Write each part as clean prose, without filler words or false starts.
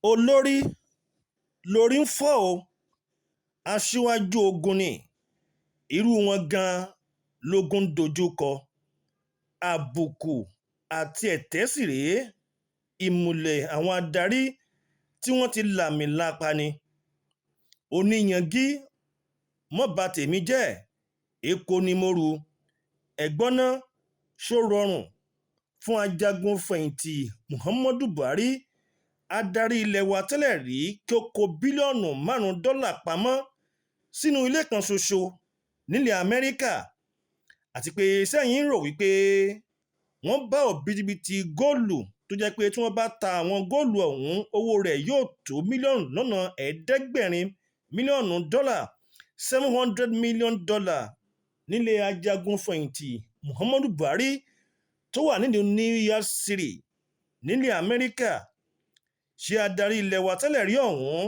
olórí lórí ń fọ́ o aṣíwájú ogun ni irú wọn gan-an lógun ń dojú kọ àbùkù àti ẹ̀tẹ́ sì rèé ìmùlẹ̀ àwọn adarí tí wọ́n ti làmìlaka ni oníyangí mọ́ba tèmi jẹ́ èkó ni mo rù ẹ̀gbọ́n náà ṣó rọrùn fún ajagun fẹ̀yìntì Muhammadu Buhari adarí ilé wa tẹ́lẹ̀ rí kí ó kó bílíọ̀nù $5 pamọ́ sínú ilé kan ṣoṣo nílẹ̀ Amẹ́ríkà àti pé sẹ́yìn rò wípé wọ́n bá òbítíbitì góòlù tó jẹ́ pé tí wọ́n bá ta àwọn góòlù ọ̀hún owó rẹ̀ yóò tó $700 million $700 million nílé ajagun fẹ̀yìntì Muhammadu Buhari tó wà nílùú New York City nílẹ̀ Amẹ́ríkà ṣé adarí ilé wa tẹ́lẹ̀ rí ọ̀hún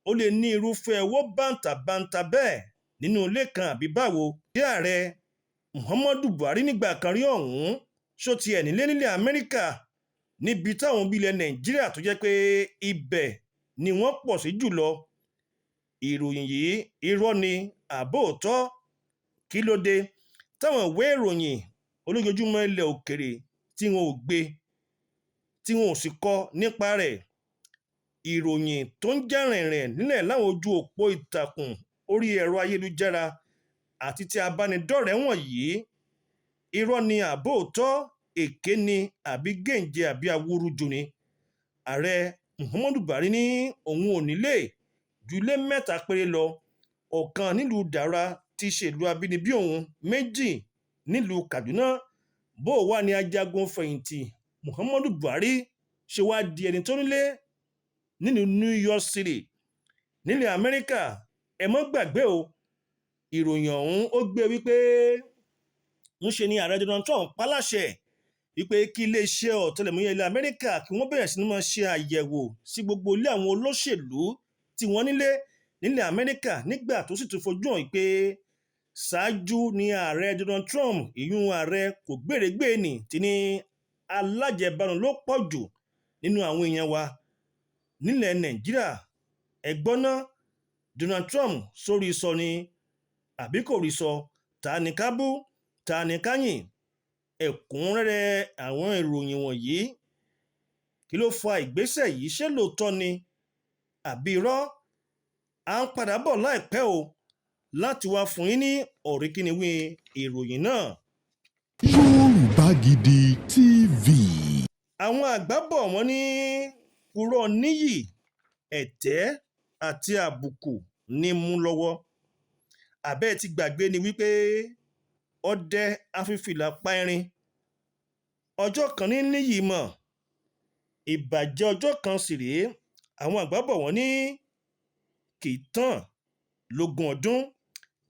ó lè ní irúfẹ́ owó bàǹtàbàǹtà bẹ́ẹ̀ nínú ilé kan àbí báwo bí ààrẹ Muhammadu Buhari nígbà kan rí ọ̀hún ṣó tiẹ̀ nílé nílẹ̀ Amẹ́ríkà níbi táwọn bí ilẹ̀ Nàìjíríà tó jẹ́ pé ibẹ̀ ni wọ́n pọ̀ sí jùlọ ìròyìn yìí irọ́ ni àbó òótọ́ kí ló dé táwọn ìwé ìròyìn olójoojúmọ́ ilẹ̀ òkèrè tí wọn ò gbé tí wọn ò sì kọ nípa rẹ̀ ìròyìn tó ń já rìnrìn nílẹ̀ láwọn ojú òpó ìtàkùn orí ẹ̀rọ ayélujára àti ti abánidọ́rẹ̀ẹ́ wọ̀nyí irọ́ ni àbó òótọ́ èké ni àbí gèǹjẹ àbí awúrúju ni ààrẹ Muhammadu Buhari ní òun ò nílé ju ilé 3 péré lọ ọ̀kan nílùú Dàrá tí ṣèlú abínibí òun 2 nílùú Kaduna bó wà ní ajagun fẹ̀yìntì Muhammadu Buhari ṣe wá di ẹni tó nílé nílùú New York City nílẹ̀ Amẹ́ríkà ẹ mọ́ gbàgbé o ìròyìn ọ̀hún ó gbé wípé ń ṣe ni ààrẹ Donald Trump pàláṣẹ wípé kí iléeṣẹ́ ọ̀tẹlẹ̀múyẹ́ ilẹ̀ Amẹ́ríkà kí wọ́n bẹ̀rẹ̀ sí ní máa ṣe àyẹ̀wò sí gbogbo ilé àwọn olóṣèlú tí wọ́n nílẹ̀ Amẹ́ríkà nígbà tó sì tún fojú hàn pé ṣáájú ni ààrẹ Donald Trump ìyún ààrẹ kò gbèrègbè ní tí ní alájẹbánu ló pọ̀ jù nínú àwọn èèyàn wa nílẹ̀ Nàìjíríà ẹ̀gbọ́n náà Donald Trump sórí sọ ni àbí kò rí sọ ta ni ká bú ta ni ká yìn ẹ̀kúnrẹ́rẹ́ àwọn ìròyìn wọ̀nyí kí ló fa ìgbésẹ̀ yìí ṣé lóòótọ́ ni àbí irọ́ à ń padà bọ̀ láìpẹ́ o láti wá fún yín ní ọ̀rẹ́kíniwí ìròyìn náà. Yorùbá Gidi TV. àwọn àgbà bọ̀ wọ́n ní purọ́ níyì ẹ̀tẹ́ àti àbùkù ní mú lọ́wọ́ àbẹ́ ti gbàgbé ni wípé ọdẹ afífìlà pa erin ọjọ́ kan ní níyì mọ̀ ìbàjẹ́ ọjọ́ kan sì rèé àwọn àgbà bọ̀ wọ́n ní kì í tàn lógún ọdún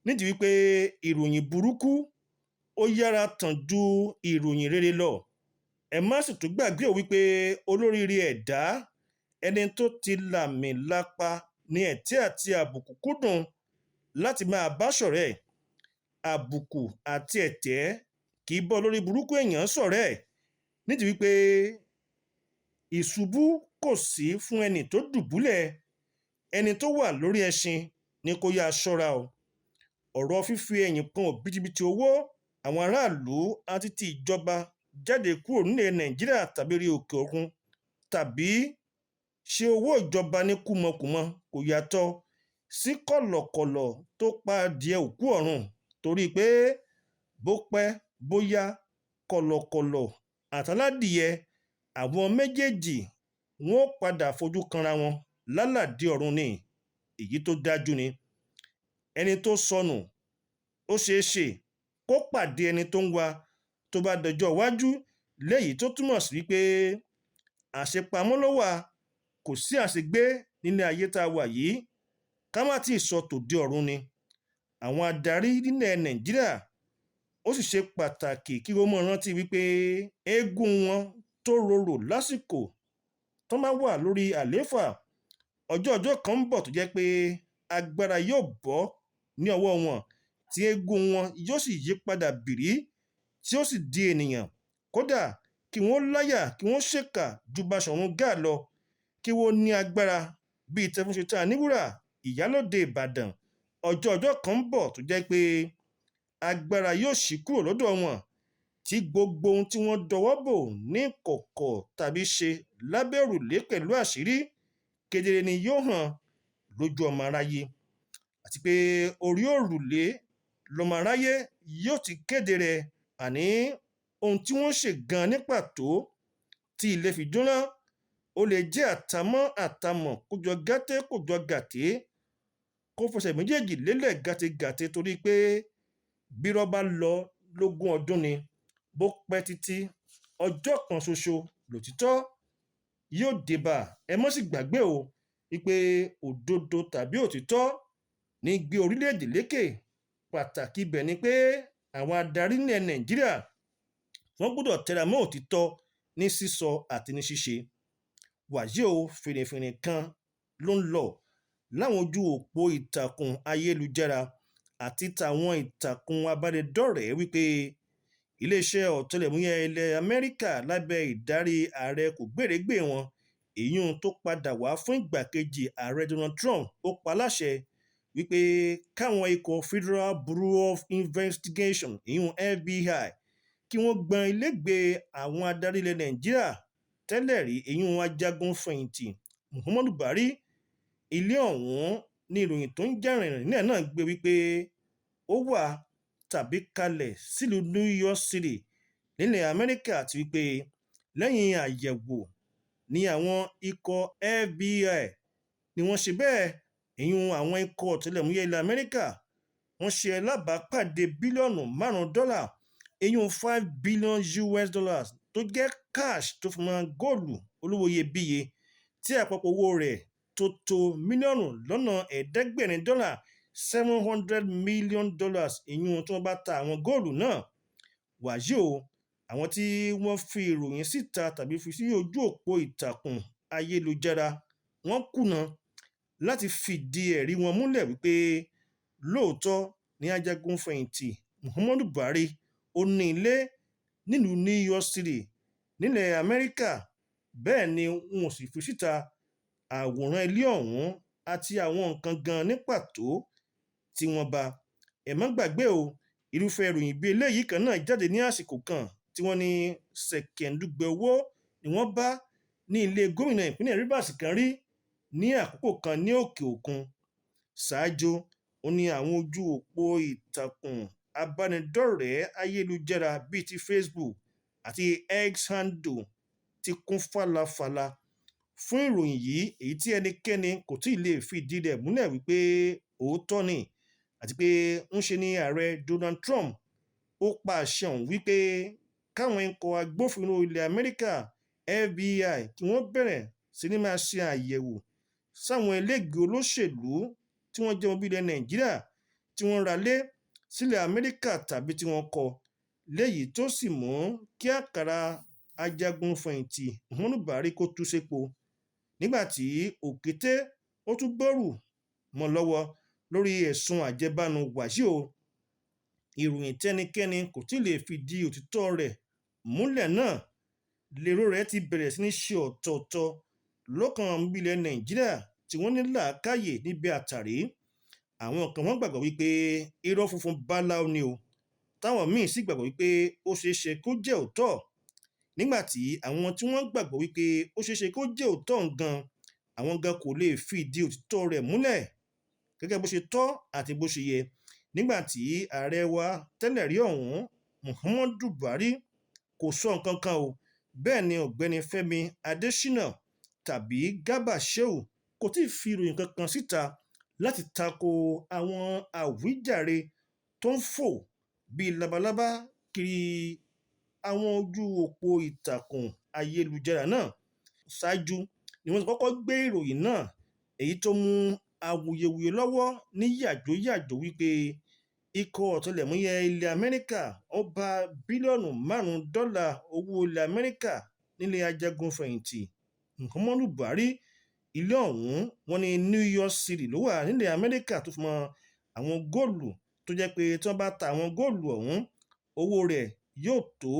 nídìí wípé ìròyìn burúkú ó yára tàn ju ìròyìn rere lọ ẹ má sì tún gbàgbé wípé olóríire ẹ̀dá ẹni tó ti làmìlapa ní ẹ̀tẹ́ àti àbùkù kúndùn láti máa bá ṣọ̀rẹ́ àbùkù àti ẹ̀tẹ́ kì í bọ́ lórí burúkú èèyàn ṣọ̀rẹ́ nídìí wípé ìṣubú kò sí fún ẹni tó dùbúlẹ̀ ẹni tó wà lórí ẹṣin ni kó yá ṣọ́ra o ọ̀rọ̀ fífi ẹ̀yìn kan òbítíbitì owó àwọn aráàlú àti ti ìjọba jáde kúrò nílẹ̀ Nàìjíríà tàbí rí òkè òkun tàbí ṣe owó ìjọba ní kùmọ̀kùmọ̀ kò yàtọ̀ sí kọ̀lọ̀kọ̀lọ̀ tó pa adìẹ òkú ọ̀run torí pé bó pẹ́ bóyá kọ̀lọ̀kọ̀lọ̀ àtàládìẹ àwọn méjèèjì wọn ó padà fojú kanra wọn lálàdí ọ̀run ni èyí tó dájú ni ẹni tó sọnù ó ṣeé ṣe kó pàdé ẹni tó ń wá tó bá dọjọ́ iwájú léyìí tó túmọ̀ sí wípé àṣepamọ́ ló wà kò sí àṣegbé nílé ayé tá a wà yìí ká má tí ì sọ tòde ọ̀run ni àwọn adarí nílẹ̀ Nàìjíríà ó sì ṣe pàtàkì kí wọ́n mọ̀ rántí wípé eégún wọn tó rorò lásìkò tó máa wà lórí àlééfà ọjọ́ kan ń bọ̀ tó jẹ́ pé agbára yóò bọ́ ní ọwọ́ wọn tí eégún wọn yóò sì yí padà bìrí tí ó sì di ènìyàn kódà kí wọ́n láyà kí wọ́n ṣèkà ju Baṣọ̀run Gáà lọ kí wọ́n ní agbára bíi Tẹfúnṣetán Aníwúrà Ìyálóde Ìbàdàn. Ọjọ́ kan ń bọ̀ tó jẹ́ pé agbára yóò ṣí kúrò lọ́dọ̀ wọn, tí gbogbo ohun tí wọ́n dọwọ́ bò ní kọ̀kọ̀ tàbí ṣe lábẹ́ òrùlé pẹ̀lú àṣírí kedere ni yóò hàn lójú ọmọ aráyé, àti pé orí òrùlé lọmọ aráyé yóò ti kéde rẹ̀, àní ohun tí wọ́n ṣe gan ní pàtó tí ilé fi jóná. Ó lè jẹ́ àtàmọ̀ kó jọ gàté kó jọ gàté, kó fẹsẹ̀ méjèèjì lélẹ̀ gàtégàté, torí pé bírọ́ bá lọ lógún ọdún ni, bó pẹ́ títí ọjọ́ kan ṣoṣo lòtítọ́ yóò débà. Ẹ mọ́ sì gbàgbé o wípé òdodo tàbí òtítọ́ ní gbé orílẹ̀-èdè lékè. Pàtàkì ibẹ̀ ni pé àwọn adarí ilẹ̀ Nàìjíríà wọ́n gbọ́dọ̀ tẹra mọ́ òtítọ́ ní sísọ àti ní ṣíṣe. Wàyí o, fìrìfìrì kan ló ń lọ láwọn ojú òpó ìtàkùn ayélujára àti tàwọn ìtàkùn abánidọ́rẹ̀ẹ́ wípé iléeṣẹ́ ọ̀tẹlẹ̀múyẹ́ ilẹ̀ Amẹ́ríkà lábẹ́ ìdarí ààrẹ kògbérègbè wọn, èyún tó padà wá fún ìgbà kejì ààrẹ Donald Trump, ó pa láṣẹ wípé káwọn ikọ̀ Federal Bureau of Investigation èyún FBI kí wọ́n gbọn ilégbèé àwọn adarí ilẹ̀ Nàìjíríà tẹ́lẹ̀ rí èyún ajagun fẹ̀yìntì Muhammadu Buhari. Ilé ọ̀hún ní ìròyìn tó ń jà rìnrìn nílẹ̀ náà gbé wípé ó wà tàbí kalẹ̀ sílùú New York City nílẹ̀ Amẹ́ríkà, àti wípé lẹ́yìn àyẹ̀wò ní àwọn ikọ̀ FBI ni wọ́n ṣe bẹ́ẹ̀, èyún àwọn ikọ̀ ọ̀tẹlẹ̀múyẹ́ ilẹ̀ Amẹ́ríkà wọ́n ṣe alábàápàdé bílíọ̀nù $5, èyún $5 billion tó jẹ́ cash tó fi mọ́ góòlù olówó iyebíye tí àpapọ̀ owó rẹ̀ tó mílíọ̀nù lọ́nà ẹ̀ẹ́dẹ́gbẹ̀rin dọ́là $700 million, èyún tí wọ́n bá ta àwọn góòlù náà. Wàyí o, àwọn tí wọ́n fi ìròyìn síta tàbí fi sí ojú òpó ìtàkùn ayélujára wọ́n kùnà láti fìdí ẹ̀rí wọn múlẹ̀ wípé lóòótọ́ ní ajagun fẹ̀yìntì Muhammadu Buhari ó ní ilé nílùú New York City nílẹ̀ Amẹ́ríkà. Bẹ́ẹ̀ ni wọn ò sì fi síta àwòrán ilé ọ̀hún àti àwọn nǹkan gan ní pàtó tí wọ́n bá. Ẹ má gbàgbé o, irúfẹ́ ìròyìn bíi eléyìí kan náà jáde ní àsìkò kan tí wọ́n ní ṣẹ̀kẹ̀ǹdùgbẹ̀ owó ni wọ́n bá ní ilé gómìnà ìpínlẹ̀ Rivers kan rí ní àkókò kan ní òkè òkun. Ṣáájú ó ní àwọn ojú òpó ìtàkùn abánidọ́rẹ̀ẹ́ ayélujára bíi ti Facebook àti X handle ti kún fàlàfàlà fún ìròyìn yìí, èyí tí ẹnikẹ́ni kò tí ì lè fìdí rẹ̀ múlẹ̀ wípé òótọ́ ni, àti pé ń ṣe ni ààrẹ Donald Trump ó pa àṣẹ ọ̀hún wípé káwọn ikọ̀ agbófinró ilẹ̀ Amẹ́ríkà FBI kí wọ́n bẹ̀rẹ̀ sí ní máa ṣe àyẹ̀wò sáwọn ẹlẹ́gbẹ́ olóṣèlú tí wọ́n jẹ́ ọmọ bíi ilẹ̀ Nàìjíríà tí wọ́n ralé sílẹ̀ Amẹ́ríkà tàbí tí wọ́n kọ́, léyìí tó sì mú kí àkàrà ajagun fẹ̀yìntì Muhammadu Buhari kó tú sépo, nígbàtí òkété ó tún gbọ́rù mọ́ lọ́wọ́ lórí ẹ̀sùn àjẹbánu. Wàyí o, ìròyìn tẹ́nikẹ́ni kò tí ì lè fìdí òtítọ́ rẹ̀ múlẹ̀ náà lérò rẹ̀ ti bẹ̀rẹ̀ sí ní ṣe ọ̀tọ̀ọ̀tọ̀ lọ́kàn ilẹ̀ Nàìjíríà tí wọ́n ní làákàyè níbi àtàrí. Àwọn kan wọ́n gbàgbọ́ wípé irọ́ funfun báláú ni o, táwọn míì sì gbàgbọ́ wípé ó ṣeéṣe kó jẹ́ òótọ́, nígbàtí àwọn tí wọ́n gbàgbọ́ wípé ó ṣeéṣe kó jẹ́ òótọ́ gan, àwọn gan kò lè fìdí òtítọ́ rẹ̀ múlẹ̀ gẹ́gẹ́ bó ṣe tọ́ àti bó ṣe yẹ, nígbàtí ààrẹ wa tẹ́lẹ̀ rí ọ̀hún Muhammadu Buhari kò sọ nǹkan kan o. Bẹ́ẹ̀ ni ọ̀gbẹ́ni Fẹ́mi Adésínà tàbí Garba Shehu kò tí ì fi ìròyìn kankan síta láti tako àwọn àwíjàre tó ń fò bíi labalábá kiri àwọn ojú òpó ìtàkùn ayélujára náà. Ṣáájú ni wọ́n ti kọ́kọ́ gbé ìròyìn náà, èyí tó mú awuyewuye lọ́wọ́ ní yàjóyàjó wípé ikọ̀ ọ̀tẹlẹ̀múyẹ́ ilẹ̀ Amẹ́ríkà ó bá bílíọ̀nù $5 owó ilẹ̀ Amẹ́ríkà nílé ajagun fẹ̀yìntì Muhammadu Buhari. Ilé ọ̀hún wọ́n ní New York City ló wà nílẹ̀ Amẹ́ríkà, tó fi mọ́ àwọn góòlù tó jẹ́ pé tí wọ́n bá ta àwọn góòlù ọ̀hún owó rẹ̀ yóò tó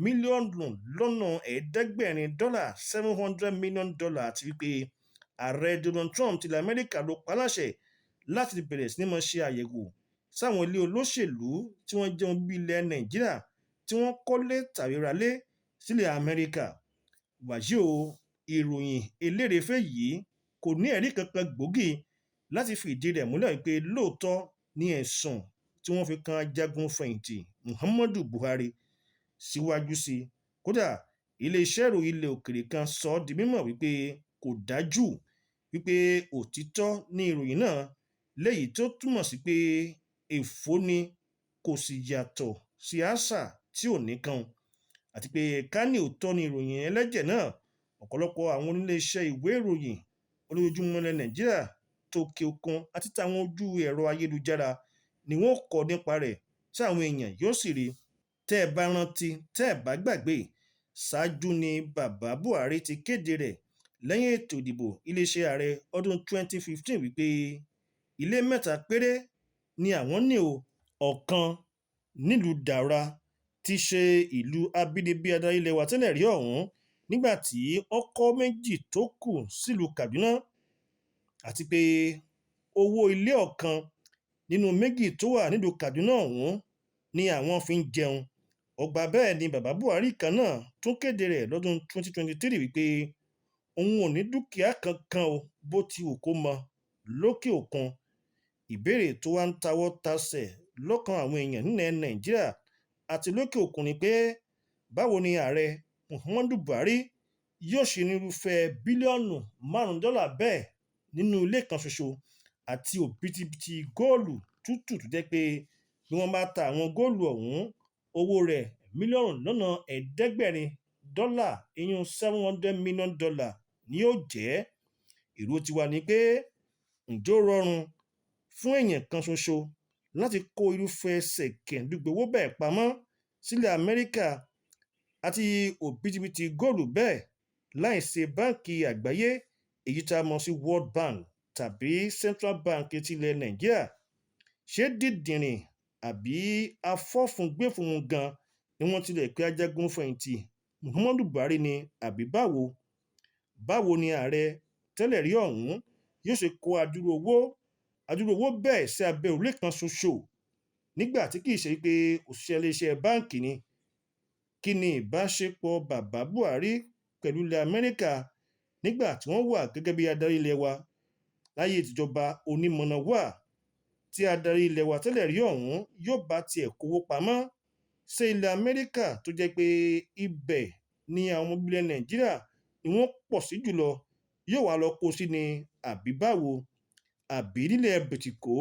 mílíọ̀nù lọ́nà ẹ̀ẹ́dẹ́gbẹ̀rin dọ́là $700 million àti wípé ààrẹ Donald Trump tilẹ̀ Amẹ́ríkà ló pa láṣẹ láti bẹ̀rẹ̀ sí ní máa ṣe àyẹ̀wò sáwọn ilé olóṣèlú tí wọ́n jẹun bí ilẹ̀ Nàìjíríà tí wọ́n kọ́lé tàbí ralé sílẹ̀ Amẹ́ríkà. wàyí o ìròyìn elérèfé yìí kò ní ẹ̀rí kankan gbòógì láti fi ìdí rẹ̀ múlẹ̀ pé lóòótọ́ ní ẹ̀sùn tí wọ́n fi kan ajagun fẹ̀yìntì Muhammadu Buhari. Síwájú sí i, kódà iléeṣẹ́ ìròyìn ilẹ̀ òkèèrè kan sọ ọ́ di mímọ̀ wípé kò dájú wípé òtítọ́ ní ìròyìn náà, léyìí tó túmọ̀ sí pé èfó ni kò sì yàtọ̀ sí àṣà tí ò ní kan, àti pé ká ní òótọ́ ní ìròyìn ẹlẹ́jẹ̀ náà, ọ̀pọ̀lọpọ̀ àwọn oníléeṣẹ́ ìwé ìròyìn olójoojúmọ́ ilẹ̀ Nàìjíríà tòkè òkun àti táwọn ojú ẹ̀rọ ayélujára ni wọ́n kọ nípa rẹ̀ tí àwọn èèyàn yóò sì rí. Tẹ́ ẹ bá rántí, tẹ́ ẹ bá gbàgbé, ṣáájú ni bàbá Buhari ti kéde rẹ̀ lẹ́yìn ètò ìdìbò iléeṣẹ́ ààrẹ ọdún 2015 wípé ilé mẹ́ta péré ni àwọn ní o, ọ̀kan nílùú Daura tí ṣe ìlú abínibí adarí ilẹ̀ wa tẹ́lẹ̀ rí ọ̀hún, nígbà tí ọkọ̀ méjì tó kù sílùú Kaduna, àti pé owó ilé ọ̀kan nínú méjì tó wà nílùú Kaduna ọ̀hún ni àwọn fi ń jẹun. Ọgbà bẹ́ẹ̀ ni bàbá Buhari kan náà tún kéde rẹ̀ lọ́dún 2023 wípé òun ò ní dúkìá kankan o bó ti wù kó mọ lókè òkun. Ìbéèrè tó wá ń tawọ́ tasẹ̀ lọ́kàn àwọn èèyàn nílẹ̀ Nàìjíríà àti lókè òkun ni pé báwo ni ààrẹ Muhammadu Buhari yóò ṣe nírúfẹ́ bílíọ̀nù $5 bẹ́ẹ̀ nínú ilé kan ṣoṣo àti òbítíbitì góòlù tútù tó jẹ́ pé bí wọ́n bá ta àwọn góòlù ọ̀hún, owó rẹ̀ mílíọ̀nù lọ́nà ẹ̀ẹ́dẹ́gbẹ̀rin dọ́là $700 million ni yóò jẹ́. Èrò tiwa ni pé ǹjẹ́ ó rọrùn fún èèyàn kan ṣoṣo láti kó irúfẹ́ ṣẹ̀kẹ̀ndùgbowó bẹ́ẹ̀ pamọ́ sílẹ̀ Amẹ́ríkà àti òbítíbitì góòlù bẹ́ẹ̀ láìsí báǹkì àgbáyé èyí tá a mọ̀ sí World Bank tàbí Central Bank tilẹ̀ Nàìjíríà? Ṣé dídìnrín àbí afọ́fúngbẹ́fun gan ni wọ́n tilẹ̀ pé ajagun fẹ̀yìntì Muhammadu Buhari ni àbí báwo? Báwo ni ààrẹ tẹ́lẹ̀ rí ọ̀hún yóò ṣe kó adúrú owó bẹ́ẹ̀ sí abẹ́ òrùlé kan ṣoṣo nígbà tí kìí ṣe pé òṣìṣẹ́ iléeṣẹ́ báǹkì ni? Kí ni ìbáṣepọ̀ bàbá Buhari pẹ̀lú ilẹ̀ Amẹ́ríkà nígbà tí wọ́n wà gẹ́gẹ́ bí adarí ilẹ̀ wa láyé ìtìjọba onímọ̀nà wà, tí adarí ilẹ̀ wa tẹ́lẹ̀ rí ọ̀hún yóò bá tiẹ̀ kówó pamọ́ sí ilẹ̀ Amẹ́ríkà tó jẹ́ pé ibẹ̀ ni àwọn ọmọ ilẹ̀ Nàìjíríà ni wọ́n pọ̀ sí jùlọ, yóò wá lọ kó sí ni àbí báwo? Àbí nílẹ̀ Bìtìkó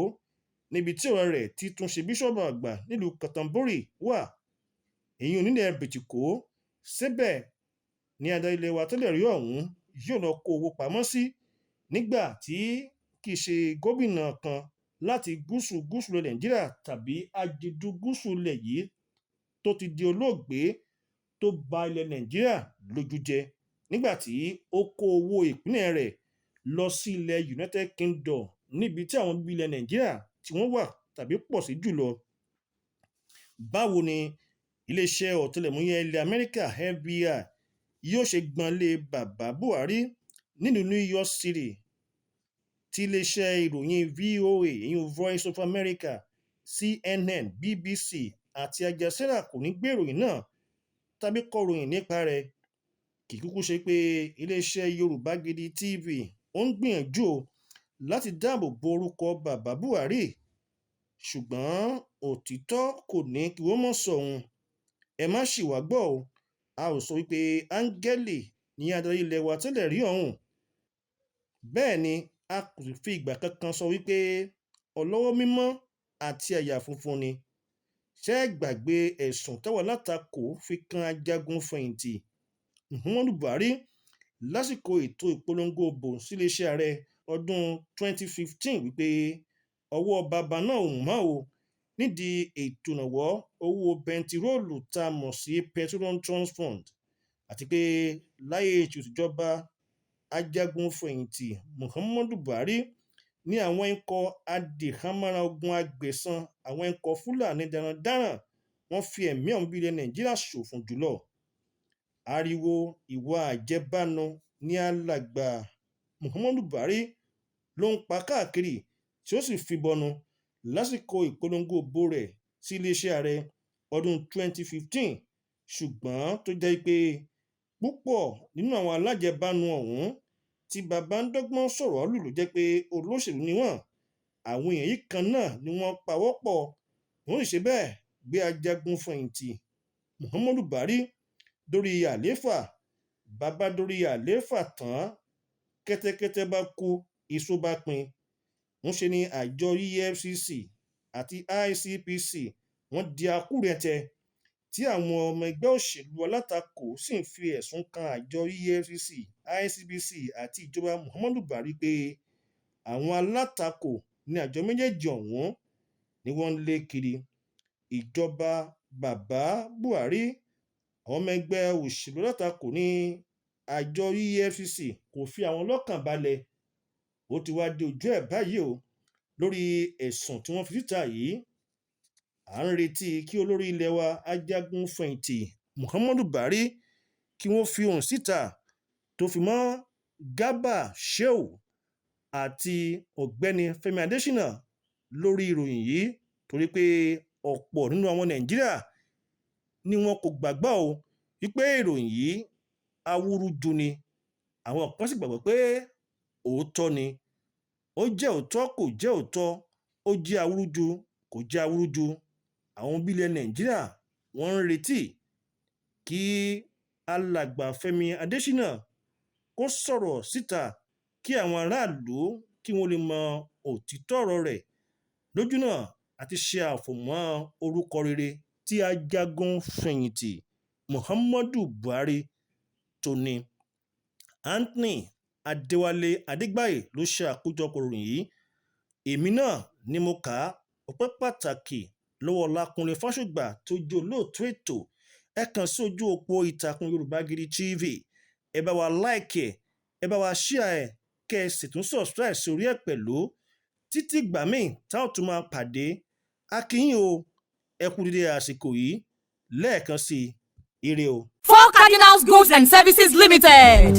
níbi tí ọ̀rẹ́ rẹ̀ ti tún ṣe bíṣọ̀bù àgbà nílùú Kàtàǹbórì wà, èyí nílẹ̀ Bìtìkó, síbẹ̀ ni adarí ilẹ̀ wa tẹ́lẹ̀ rí ọ̀hún yóò lọ kó owó pamọ́ sí nígbà tí kìí ṣe gómìnà kan láti gúúsù ilẹ̀ Nàìjíríà tàbí àjèjì gúúsù ilẹ̀ yìí tó ti di olóògbé tó bà ilẹ̀ Nàìjíríà lójú jẹ́ nígbà tí ó kó owó ìpínlẹ̀ rẹ̀ lọ sí ilẹ̀ United Kingdom níbi tí àwọn bíbí ilẹ̀ Nàìjíríà tí wọ́n wà tàbí pọ̀ sí jùlọ. Báwo ni iléeṣẹ́ ọ̀tẹlẹ̀múyẹ́ ilẹ̀ Amẹ́ríkà FBI yóò ṣe gbọ́nlé bàbá Buhari nílùú New York City tí iléeṣẹ́ ìròyìn VOA Voice of America, CNN, BBC àti Al Jazeera kò ní gbé ìròyìn náà tàbí kọ ròyìn nípa rẹ̀? Kì í kúkú ṣe pé iléeṣẹ́ Yorùbá Gidi TV ó ń gbìyànjú láti dáàbò bo orúkọ bàbá Buhari, ṣùgbọ́n òtítọ́ kò ní kí wọ́n mọ̀ sọ̀hún. Ẹ má ṣì wá gbọ́ o, a ò sọ wípé áńgẹ́lì ní adarí ilẹ̀ wa tẹ́lẹ̀ rí ọ̀hún, bẹ́ẹ̀ ni a kò sì fi ìgbà kankan sọ wípé ọlọ́wọ́ mímọ́ àti àyà funfun ni. Ṣé ẹ gbàgbé ẹ̀sùn táwọn alátakò fi kan ajagun fẹ̀yìntì Muhammadu Buhari lásìkò ètò ìpolongo òbò síléeṣẹ́ ààrẹ ọdún 2015 wípé ọwọ́ bàbá náà ò mọ́ o nídìí ètò ìrànwọ́ owó bẹntiróòlù tá a mọ̀ sí Petroleum Trust Fund, àti pé láyé ètò ìjọba ajagun fẹ̀yìntì Muhammadu Buhari ní àwọn ikọ̀ adìhámọ́ra ogun agbẹ̀san àwọn ikọ̀ Fúlàní darandaran wọ́n fi ẹ̀mí àwọn bíi ilẹ̀ Nàìjíríà ṣòfò jùlọ. Ariwo ìwà àjẹbánu ní alàgbà Muhammadu Buhari ló ń pa káàkiri tí ó sì fi bọnu lásìkò ìpolongo òbò rẹ̀ sí iléeṣẹ́ ààrẹ ọdún 2015, ṣùgbọ́n tó jẹ́ pé púpọ̀ nínú àwọn alájẹbánu ọ̀hún tí bàbá ń dọ́gbọ́n sọ̀rọ̀ lù ló jẹ́ pé olóṣèlú ni wọ́n. Àwọn èèyàn yìí kan náà ni wọ́n pawọ́pọ̀ wọ́n sì ṣe bẹ́ẹ̀ gbé ajagun fẹ̀yìntì Muhammadu Buhari dórí àlééfà. Bàbá dórí àlééfà tán, kẹ́tẹ́kẹ́tẹ́ bá kú iṣó bá pin. ń ṣe ni àjọ EFCC àti ICPC wọ́n di akúrẹ̀tẹ̀ tí àwọn ọmọ ẹgbẹ́ òṣèlú alátakò sì ń fi ẹ̀sùn kan àjọ EFCC, ICPC àti ìjọba Muhammadu Buhari pé àwọn alátakò ní àjọ méjèèjì ọ̀hún ni wọ́n ń lé kiri. Ìjọba bàbá Buhari, àwọn ọmọ ẹgbẹ́ òṣèlú alátakò ní àjọ EFCC kò fi àwọn lọ́kàn balẹ̀. Ó ti wá di ojú ẹ̀ báyìí o lórí ẹ̀sùn tí wọ́n fi síta yìí. À ń retí kí olórí ilẹ̀ wa ajagun fẹ̀yìntì Muhammadu Buhari kí wọ́n fi ohùn síta tó fi mọ́ Garba Shehu àti ọ̀gbẹ́ni Fẹ́mi Adésínà lórí ìròyìn yìí, torí pé ọ̀pọ̀ nínú àwọn Nàìjíríà ni wọn kò gbàgbọ́ o wípé ìròyìn yìí awúrúju ni. Àwọn kan sì gbàgbọ́ pé òótọ́ ni. Ó jẹ́ òótọ́ kò jẹ́ òótọ́, ó jẹ́ awúrúju kò jẹ́ awúrúju. Àwọn bílẹ̀ Nàìjíríà wọ́n ń retí kí alàgbà Fẹ́mi Adésínà kó sọ̀rọ̀ síta kí àwọn aráàlú kí wọ́n lè mọ òtítọ́ ọ̀rọ̀ rẹ̀ lójúnà àti ṣe àfọ̀mọ́ orúkọ rere tí ajagun fẹ̀yìntì Muhammadu Buhari tó ní. Anthony Adéwálé Adégbáyé ló ṣe àkójọpọ̀ ìròyìn yìí. Èmi náà ni mo kà á. Ọpẹ́ pàtàkì lọ́wọ́ Lákúnlé Fásùgbà tó jẹ́ olóòtú ètò. Ẹ kàn sí ojú òpó ìtàkùn Yorùbá Gidi TV. Ẹ bá wa like ẹ̀, ẹ bá wa share ẹ̀, kẹ́ ẹ sì tún subscribe sórí ẹ̀ pẹ̀lú. Títí ìgbà míì tá ò tún máa pàdé. A kí yín o, ẹ kú dédé àsìkò yìí. Lẹ́ẹ̀kan sí i, ire o. Four Cardinals Goods and Services Limited.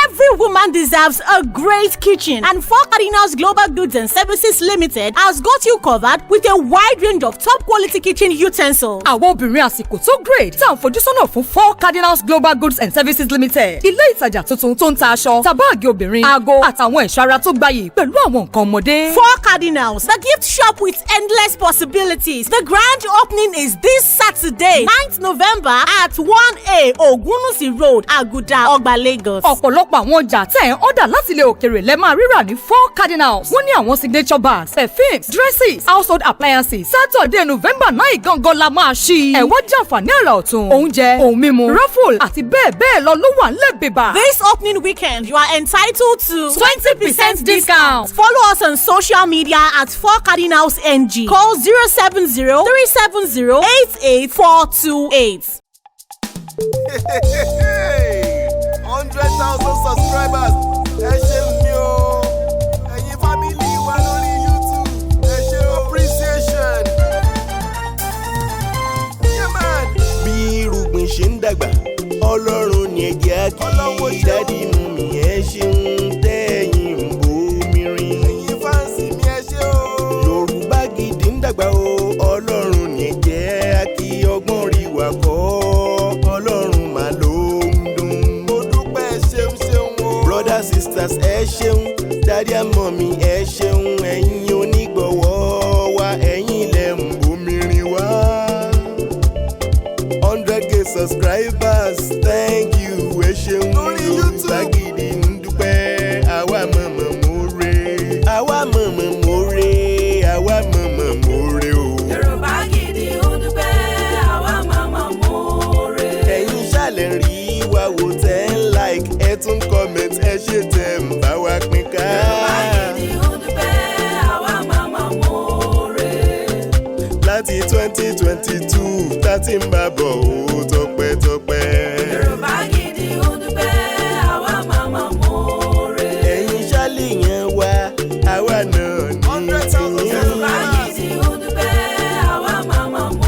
Every woman deserves a great kitchen, and Four Cardinals Global Goods and Services Limited has got you covered with a wide range of top quality kitchen utensils. Àwọn obìnrin àsìkò tó great tá à ń fojúsọ́nà fún Four Cardinals Global Goods and Services Limited. Ilé ìtajà tuntun tó ń ta aṣọ, tàbáàgì obìnrin, aago àtàwọn ẹ̀ṣọ́ ara tó gbayì pẹ̀lú àwọn nǹkan ọmọdé. Four Cardinals, the gift shop with endless possibilities. The grand opening is this Saturday, 9th November at 1A Ogunusi Road, Aguda, Ogba, Lagos. Ọ̀pọ̀lọpọ̀ àwọn ọjà tẹ̀ ń ọ̀dà láti ilẹ̀ òkèrè lẹ́ máa rírà ní Four Cardinals. Wọ́n ní àwọn signature bags, perfumes, dresses, household appliances. Saturday November 9 gangan la máa ṣí. Ẹ wá jàǹfààní àrà ọ̀tun. Oúnjẹ, ohun mímu, raffle àti bẹ́ẹ̀ bẹ́ẹ̀ lọ ló wà nílẹ̀ bíbá. This opening weekend, you are entitled to 20% discount. Follow us on social media at Four Cardinals NG. Call 070-370-88428. 100,000 subscribers. Ẹ ṣeun ni o. Ẹ̀yin family wa lórí YouTube. Ẹ ṣe appreciation. Yeah man. Bí irúgbìn ṣe ń dàgbà, Ọlọ́run ni ẹ jẹ́ á kí. Dádì mi ẹ ṣeun tẹ́yìn ń bomi rin. Ẹ̀yin fáǹsì mi ẹ ṣé o. Yorùbá Gidi ń dàgbà o. Ọlọ́run ni ẹ jẹ́ á kí. Ọgbọ́n rí wa kọ́. Ọlọ́run mà ló ń dùn. Mo dúpẹ́ ṣeun ṣeun o. Brothers sisters ẹ ṣeun. Daddy and mommy ẹ ṣeun. Ẹ̀yin onígbọ̀wọ́ wa, ẹ̀yin lẹ ń bomi rin wá. 100K subscribers, thank you, ẹ ṣeun. Yorùbá Gidi ń dúpẹ́, àwa mọ̀mọ́ more. Àwa mọ̀mọ́ more, àwa mọ̀mọ́ more o. Yorùbá Gidi ń dúpẹ́, àwa mọ̀mọ́ more. Ẹ̀yin ṣàlẹ̀ rí wa wò tẹ́ ń like, ẹ tún comment, ẹ ṣe tẹ̀ ń bá wa pín ká. Yorùbá Gidi ń dúpẹ́, àwa mọ̀mọ́ more. Láti 2022 tá ti ń bá bọ̀ ó tọpẹ́tọpẹ́. Yorùbá Gidi ń dúpẹ́, àwa mọ̀mọ́ more. Ẹ̀yin ṣálẹ̀ yẹn wá, àwa náà ní tiyín. Yorùbá Gidi ń dúpẹ́, àwa mọ̀mọ́ more.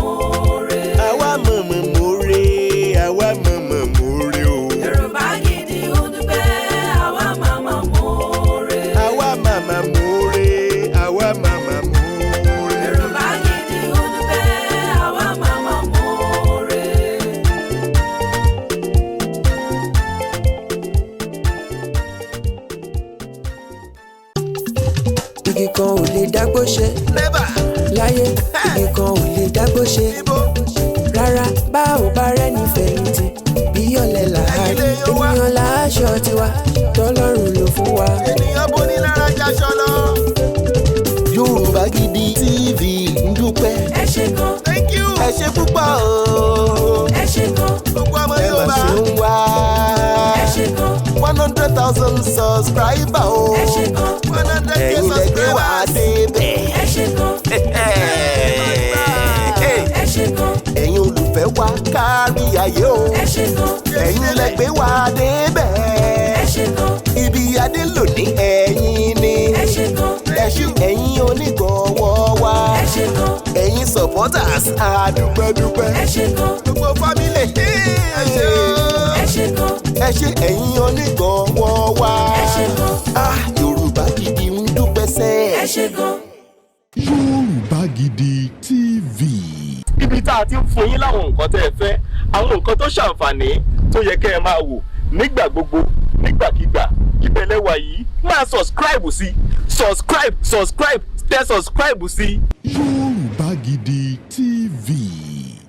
igi kan ò lè dágbó ṣe. láyé igi kan ò lè dágbó ṣe. rárá bá ò bá rẹ́ni fẹ̀yìntì bí ọ̀lẹ làárí. ènìyàn láṣọ tiwa tọ́lọ́run ló fún wa. ènìyàn bó ní lára jaṣọ lọ. Yorùbá Gidi TV ń dúpẹ́. ẹ ṣé gan. Thank you. ẹ ṣé púpọ̀ o. ẹ ṣé gan. gbogbo ọmọ Yorùbá. ẹ mà ṣe ń wá. ẹ ṣé gan. 100,000 subscriber o. ẹ ṣé gan. 100,000 ẹ̀yin lẹ gbé wá débẹ̀. ẹ ṣé gan. ẹ ṣé gan. ẹ̀yin olùfẹ́ wa kárí ayé o. ẹ ṣé gan. ẹ̀yin lẹ gbé wá débẹ̀. ẹ ṣé gan. ibi adé lónìí ẹ̀yin ni. ẹ ṣé gan. ẹ̀yin onígbọ̀wọ́ wa. ẹ ṣé gan. ẹ̀yin supporters àdúpẹ́dúpẹ́. ẹ ṣé gan. gbogbo family ẹ ṣé o. ẹ ṣé gan. ẹ ṣé ẹ̀yin onígbọ̀wọ́ wa. ẹ ṣé gan. Yorùbá Gidi ń dúpẹ́ sẹ́. ẹ ṣé gan. Yorùbá Gidi TV. ibi tá a ti ń fún yín láwọn nǹkan tẹ́ ẹ fẹ́ àwọn nǹkan tó ṣàǹfààní tó yẹ kẹ́ ẹ máa wò nígbà gbogbo nígbàkigbà ìbẹ̀lẹ̀ wà yìí máa subscribe sí subscribe tẹ subscribe sí. Yorùbá Gidi TV.